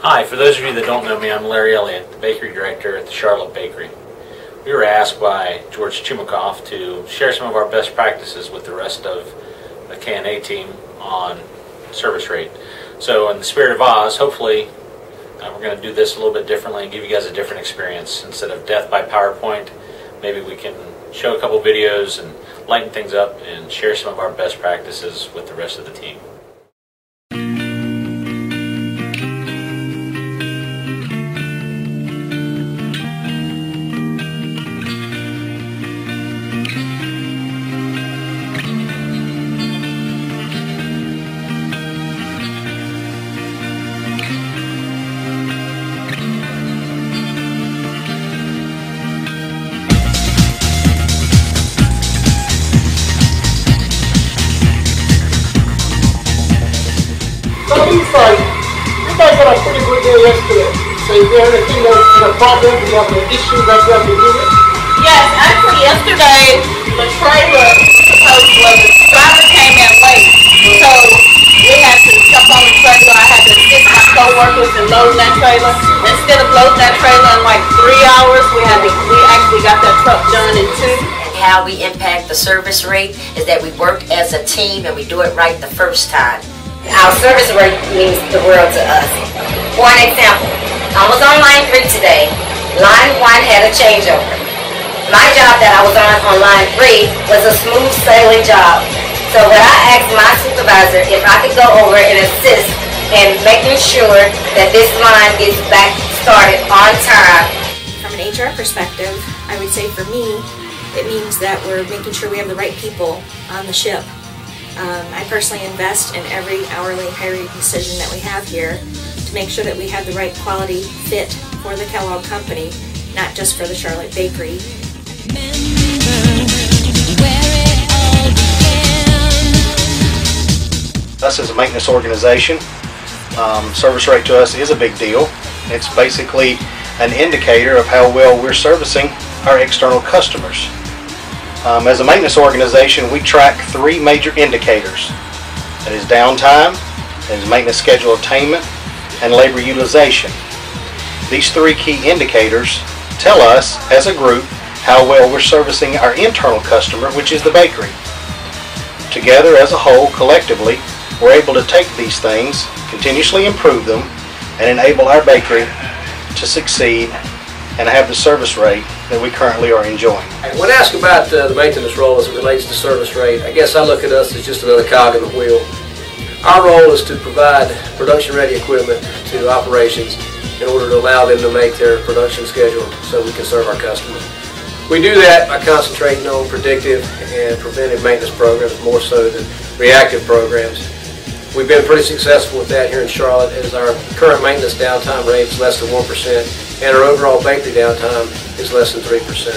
Hi, for those of you that don't know me, I'm Larry Elliott, the bakery director at the Charlotte Bakery. We were asked by George Chumikoff to share some of our best practices with the rest of the K&A team on service rate. So in the spirit of Oz, hopefully we're going to do this a little bit differently and give you guys a different experience. Instead of death by PowerPoint, maybe we can show a couple videos and lighten things up and share some of our best practices with the rest of the team. So it looks like you guys had a pretty good day yesterday. So is there anything that's a problem? Do you have an issue that you have to deal with? Yes, actually yesterday the trailer driver came in late. So we had to jump on the trailer. I had to assist my co-workers in loading that trailer. Instead of loading that trailer in like 3 hours, we actually got that truck done in 2. How we impact the service rate is that we work as a team and we do it right the first time. Our service rate means the world to us. For an example, I was on line 3 today. Line 1 had a changeover. My job that I was on line 3 was a smooth sailing job. So what I asked my supervisor if I could go over and assist in making sure that this line gets back started on time. From an HR perspective, I would say for me, it means that we're making sure we have the right people on the ship. I personally invest in every hourly hiring decision that we have here to make sure that we have the right quality fit for the Kellogg Company, not just for the Charlotte Bakery. Us as a maintenance organization, service rate to us is a big deal. It's basically an indicator of how well we're servicing our external customers. As a maintenance organization, we track 3 major indicators. That is downtime, that is maintenance schedule attainment, and labor utilization. These 3 key indicators tell us, as a group, how well we're servicing our internal customer, which is the bakery. Together, as a whole, collectively, we're able to take these things, continuously improve them, and enable our bakery to succeed and have the service rate that we currently are enjoying. When asked about the maintenance role as it relates to service rate, I guess I look at us as just another cog in the wheel. Our role is to provide production-ready equipment to operations in order to allow them to make their production schedule so we can serve our customers. We do that by concentrating on predictive and preventive maintenance programs more so than reactive programs. We've been pretty successful with that here in Charlotte, as our current maintenance downtime rate is less than 1%. And our overall bakery downtime is less than 3%.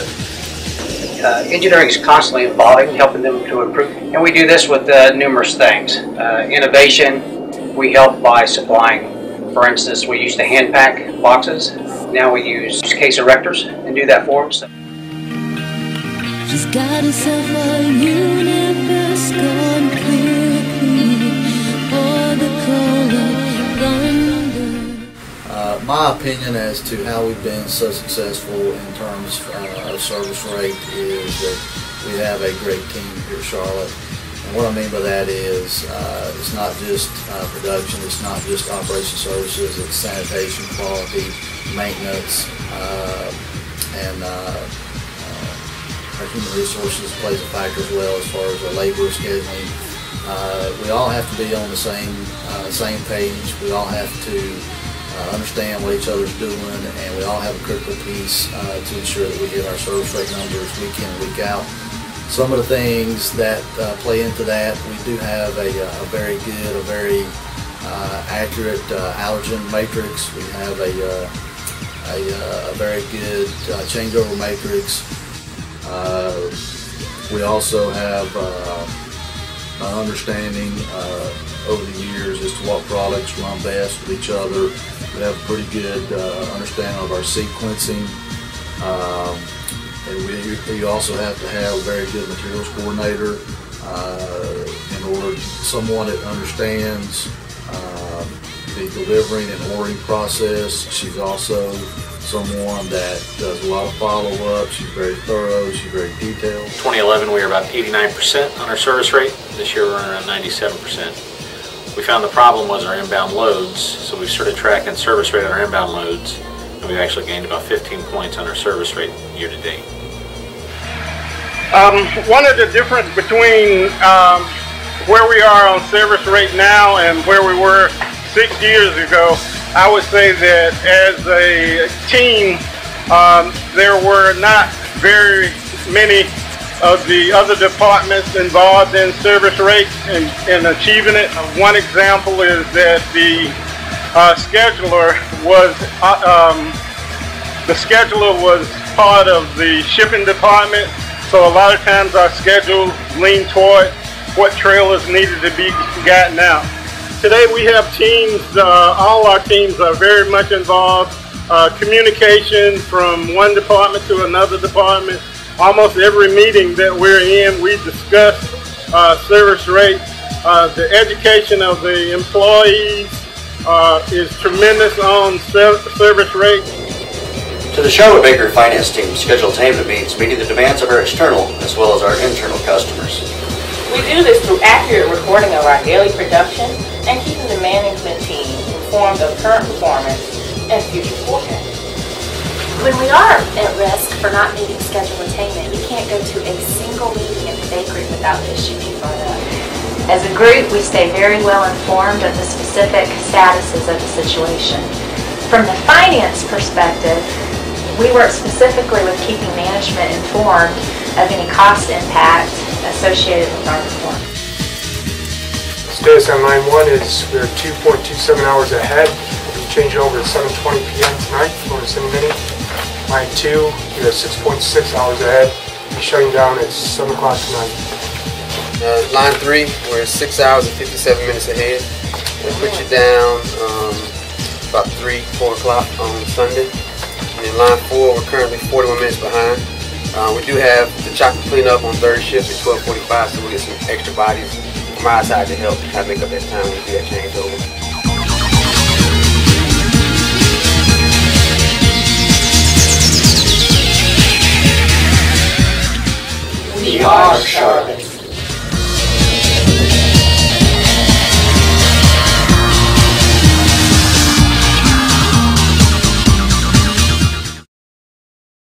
Engineering is constantly evolving, helping them to improve. And we do this with numerous things. Innovation, we help by supplying, for instance, we used to hand pack boxes. Now we use case erectors and do that for them. She's got herself a universe gone quickly for the color thunder. My opinion as to how we've been so successful in terms of service rate is that we have a great team here at Charlotte. And what I mean by that is it's not just production, it's not just operation services, it's sanitation, quality, maintenance, and our human resources plays a factor as well as far as our labor scheduling. We all have to be on the same page. We all have to understand what each other's doing, and we all have a critical piece to ensure that we hit our service rate numbers week in and week out. Some of the things that play into that, we do have a very good, a very accurate allergen matrix. We have a very good changeover matrix. We also have an understanding over the years as to what products run best with each other. We have a pretty good understanding of our sequencing. And we also have to have a very good materials coordinator in order, someone that understands the delivering and ordering process. She's also someone that does a lot of follow-up. She's very thorough. She's very detailed. 2011, we were about 89% on our service rate. This year, we're around 97%. We found the problem was our inbound loads, so we started tracking service rate on our inbound loads, and we've actually gained about 15 points on our service rate year to date. One of the difference between where we are on service rate now and where we were 6 years ago, I would say that as a team, there were not very many of the other departments involved in service rate and achieving it. One example is that the scheduler was part of the shipping department, so a lot of times our schedule leaned toward what trailers needed to be gotten out. Today we have teams, all our teams are very much involved. Communication from one department to another department. Almost every meeting that we're in, we discuss service rate. The education of the employees is tremendous on service rate. To the Charlotte Bakery Finance team, scheduled attainment means meeting the demands of our external as well as our internal customers. We do this through accurate recording of our daily production and keeping the management team informed of current performance and future forecasts. When we are at risk for not meeting scheduled attainment, we can't go to a single meeting in the bakery without this being brought up. As a group, we stay very well informed of the specific statuses of the situation. From the finance perspective, we work specifically with keeping management informed of any cost impact associated with our performance. Status on line 1 is we're 2.27 hours ahead. We'll be changing over at 7:20 p.m. tonight, going to Cindy Mini. Line 2, we're 6.6 hours ahead. We'll be shutting down at 7 o'clock tonight. Line 3, we're 6 hours and 57 minutes ahead. We'll put you down about 3, 4 o'clock on Sunday. And then line 4, we're currently 41 minutes behind. We do have the chocolate cleanup on third shift at 12:45, so we'll get some extra bodies from our side to help kind of make up that time when we do that changeover. We are Charlotte.